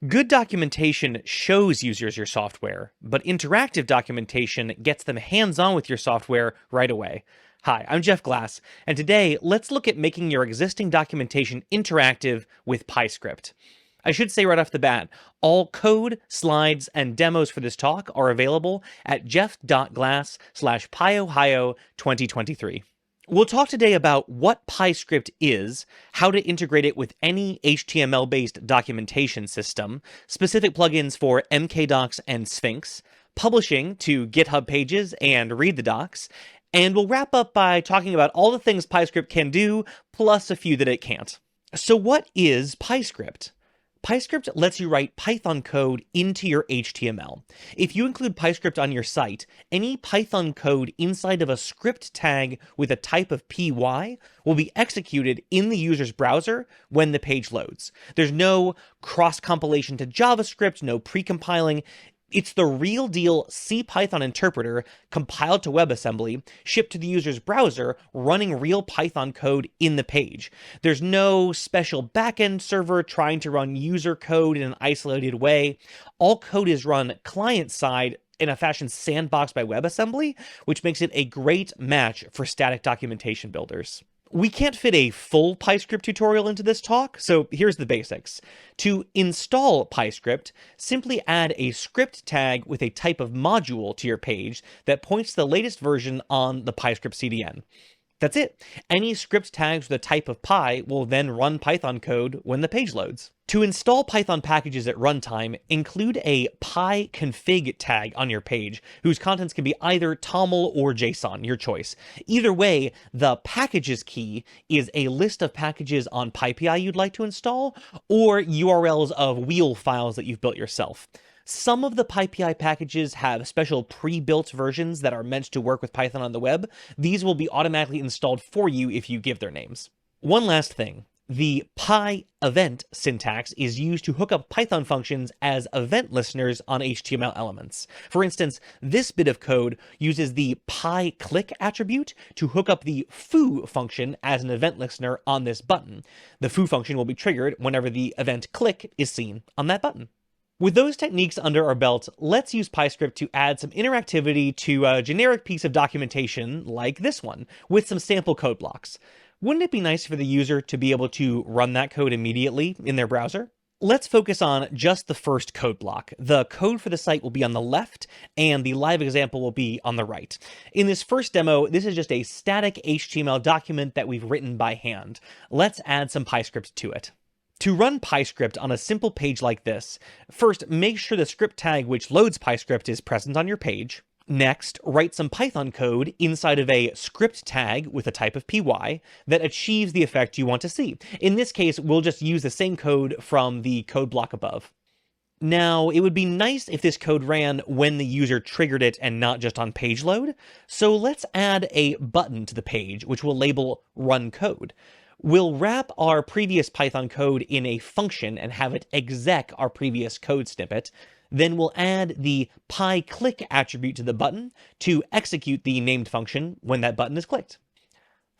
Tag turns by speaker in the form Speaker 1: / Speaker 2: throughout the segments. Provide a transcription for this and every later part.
Speaker 1: Good documentation shows users your software, but interactive documentation gets them hands-on with your software right away. Hi, I'm Jeff Glass, and today let's look at making your existing documentation interactive with PyScript. I should say right off the bat, all code, slides, and demos for this talk are available at jeff.glass/PyOhio 2023. We'll talk today about what PyScript is, how to integrate it with any HTML-based documentation system, specific plugins for MkDocs and Sphinx, publishing to GitHub Pages and readthedocs, and we'll wrap up by talking about all the things PyScript can do, plus a few that it can't. So what is PyScript? PyScript lets you write Python code into your HTML. If you include PyScript on your site, any Python code inside of a script tag with a type of py will be executed in the user's browser when the page loads. There's no cross-compilation to JavaScript, no pre-compiling. It's the real deal CPython interpreter compiled to WebAssembly, shipped to the user's browser, running real Python code in the page. There's no special backend server trying to run user code in an isolated way. All code is run client-side in a fashion sandboxed by WebAssembly, which makes it a great match for static documentation builders. We can't fit a full PyScript tutorial into this talk, so here's the basics. To install PyScript, simply add a script tag with a type of module to your page that points to the latest version on the PyScript CDN. That's it. Any script tags with a type of Py will then run Python code when the page loads. To install Python packages at runtime, include a pyconfig tag on your page, whose contents can be either TOML or JSON, your choice. Either way, the packages key is a list of packages on PyPI you'd like to install, or URLs of wheel files that you've built yourself. Some of the PyPI packages have special pre-built versions that are meant to work with Python on the web. These will be automatically installed for you if you give their names. One last thing. The PyEvent syntax is used to hook up Python functions as event listeners on HTML elements. For instance, this bit of code uses the PyClick attribute to hook up the foo function as an event listener on this button. The foo function will be triggered whenever the event click is seen on that button. With those techniques under our belt, let's use PyScript to add some interactivity to a generic piece of documentation like this one, with some sample code blocks. Wouldn't it be nice for the user to be able to run that code immediately in their browser? Let's focus on just the first code block. The code for the site will be on the left, and the live example will be on the right. In this first demo, this is just a static HTML document that we've written by hand. Let's add some PyScript to it. To run PyScript on a simple page like this, first make sure the script tag which loads PyScript is present on your page. Next, write some Python code inside of a script tag with a type of py that achieves the effect you want to see. In this case, we'll just use the same code from the code block above. Now, it would be nice if this code ran when the user triggered it and not just on page load, so let's add a button to the page which will label run code. We'll wrap our previous Python code in a function and have it exec our previous code snippet. Then we'll add the pyClick attribute to the button to execute the named function when that button is clicked.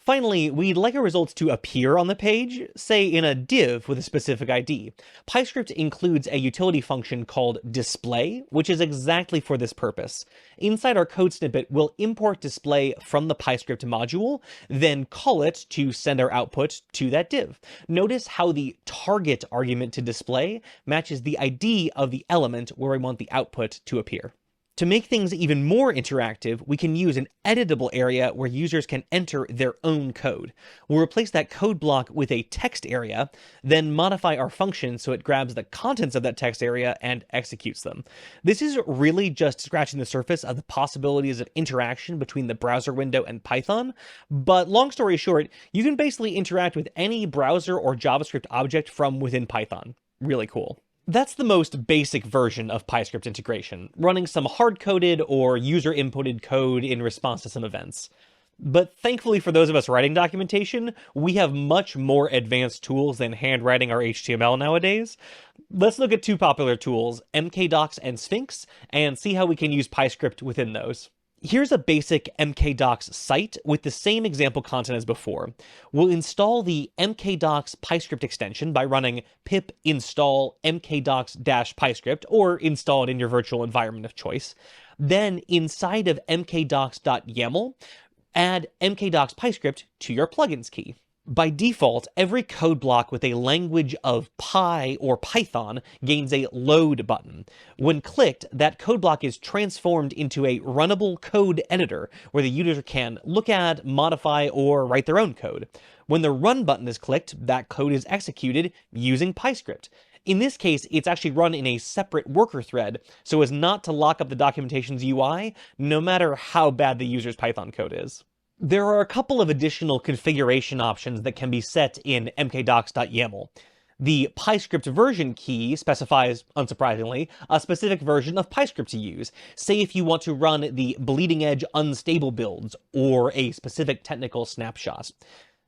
Speaker 1: Finally, we'd like our results to appear on the page, say in a div with a specific ID. PyScript includes a utility function called display, which is exactly for this purpose. Inside our code snippet, we'll import display from the PyScript module, then call it to send our output to that div. Notice how the target argument to display matches the ID of the element where we want the output to appear. To make things even more interactive, we can use an editable area where users can enter their own code. We'll replace that code block with a text area, then modify our function so it grabs the contents of that text area and executes them. This is really just scratching the surface of the possibilities of interaction between the browser window and Python, but long story short, you can basically interact with any browser or JavaScript object from within Python. Really cool. That's the most basic version of PyScript integration, running some hard-coded or user-inputted code in response to some events. But thankfully for those of us writing documentation, we have much more advanced tools than handwriting our HTML nowadays. Let's look at two popular tools, MkDocs and Sphinx, and see how we can use PyScript within those. Here's a basic MkDocs site with the same example content as before. We'll install the MkDocs PyScript extension by running pip install mkdocs-PyScript, or install it in your virtual environment of choice. Then inside of mkdocs.yaml, add mkdocs PyScript to your plugins key. By default, every code block with a language of Py or Python gains a load button. When clicked, that code block is transformed into a runnable code editor where the user can look at, modify, or write their own code. When the run button is clicked, that code is executed using PyScript. In this case, it's actually run in a separate worker thread so as not to lock up the documentation's UI, no matter how bad the user's Python code is. There are a couple of additional configuration options that can be set in mkdocs.yaml. The PyScript version key specifies, unsurprisingly, a specific version of PyScript to use. Say if you want to run the bleeding edge unstable builds or a specific technical snapshot.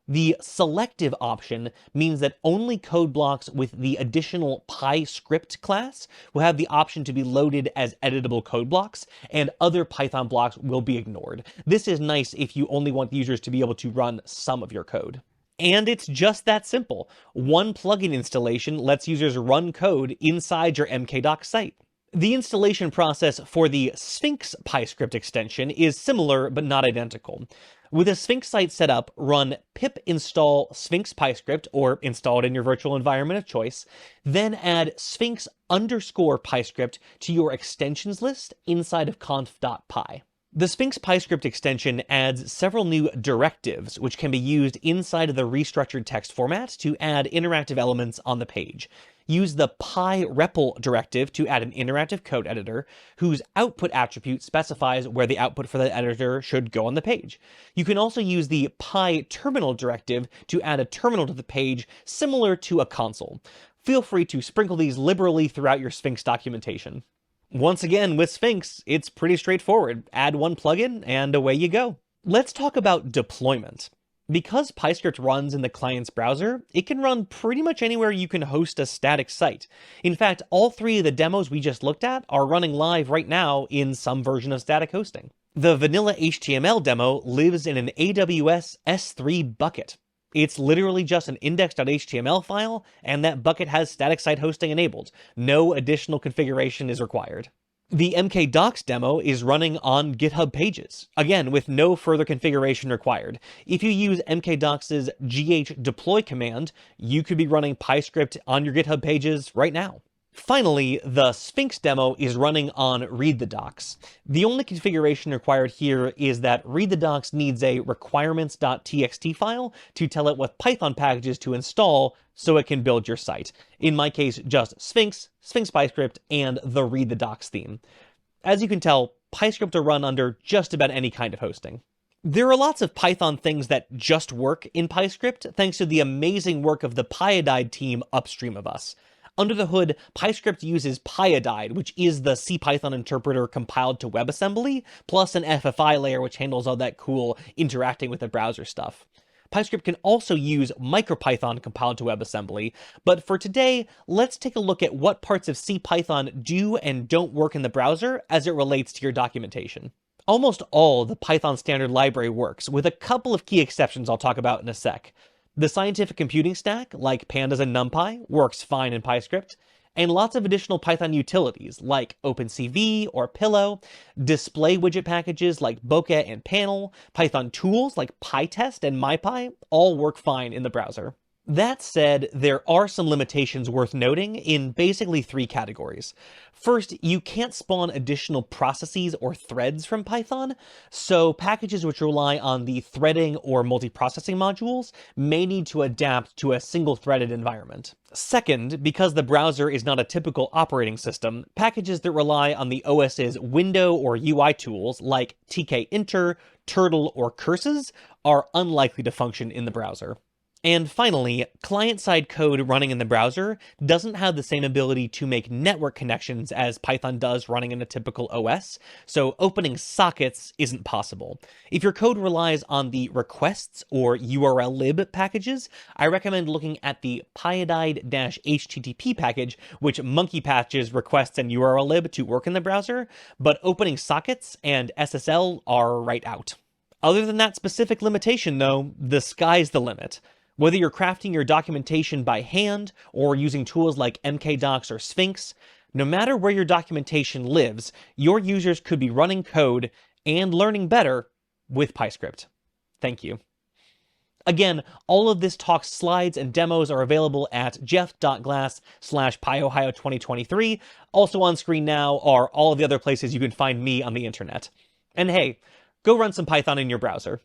Speaker 1: The selective option means that only code blocks with the additional PyScript class will have the option to be loaded as editable code blocks, and other Python blocks will be ignored. This is nice if you only want users to be able to run some of your code. And it's just that simple. One plugin installation lets users run code inside your MkDocs site. The installation process for the Sphinx PyScript extension is similar but not identical. With a Sphinx site set up, run pip install Sphinx PyScript, or install it in your virtual environment of choice, then add Sphinx _ PyScript to your extensions list inside of conf.py. The Sphinx PyScript extension adds several new directives, which can be used inside of the restructured text format to add interactive elements on the page. Use the REPL directive to add an interactive code editor, whose output attribute specifies where the output for the editor should go on the page. You can also use the PyTerminal directive to add a terminal to the page, similar to a console. Feel free to sprinkle these liberally throughout your Sphinx documentation. Once again, with Sphinx, it's pretty straightforward. Add one plugin, and away you go. Let's talk about deployment. Because PyScript runs in the client's browser, it can run pretty much anywhere you can host a static site. In fact, all three of the demos we just looked at are running live right now in some version of static hosting. The vanilla HTML demo lives in an AWS S3 bucket. It's literally just an index.html file, and that bucket has static site hosting enabled. No additional configuration is required. The MkDocs demo is running on GitHub Pages, again with no further configuration required. If you use MkDocs' gh-deploy command, you could be running PyScript on your GitHub Pages right now. Finally, the Sphinx demo is running on readthedocs. The only configuration required here is that readthedocs needs a requirements.txt file to tell it what Python packages to install so it can build your site. In my case, just Sphinx, Sphinx PyScript, and the readthedocs theme. As you can tell, PyScript will run under just about any kind of hosting. There are lots of Python things that just work in PyScript thanks to the amazing work of the Pyodide team upstream of us. Under the hood, PyScript uses Pyodide, which is the CPython interpreter compiled to WebAssembly, plus an FFI layer which handles all that cool interacting with the browser stuff. PyScript can also use MicroPython compiled to WebAssembly, but for today, let's take a look at what parts of CPython do and don't work in the browser as it relates to your documentation. Almost all the Python standard library works, with a couple of key exceptions I'll talk about in a sec. The scientific computing stack, like pandas and NumPy, works fine in PyScript, and lots of additional Python utilities, like OpenCV or Pillow, display widget packages like Bokeh and Panel, Python tools like PyTest and MyPy, all work fine in the browser. That said, there are some limitations worth noting in basically three categories. First, you can't spawn additional processes or threads from Python, so packages which rely on the threading or multiprocessing modules may need to adapt to a single-threaded environment. Second, because the browser is not a typical operating system, packages that rely on the OS's window or UI tools like tkinter, turtle, or curses are unlikely to function in the browser. And finally, client-side code running in the browser doesn't have the same ability to make network connections as Python does running in a typical OS, so opening sockets isn't possible. If your code relies on the requests or URL-lib packages, I recommend looking at the pyodide-http package, which monkey patches requests and URL-lib to work in the browser, but opening sockets and SSL are right out. Other than that specific limitation, though, the sky's the limit. Whether you're crafting your documentation by hand or using tools like MkDocs or Sphinx, no matter where your documentation lives, your users could be running code and learning better with PyScript. Thank you. Again, all of this talk's slides and demos are available at jeff.glass/PyOhio2023. Also on screen now are all of the other places you can find me on the internet. And hey, go run some Python in your browser.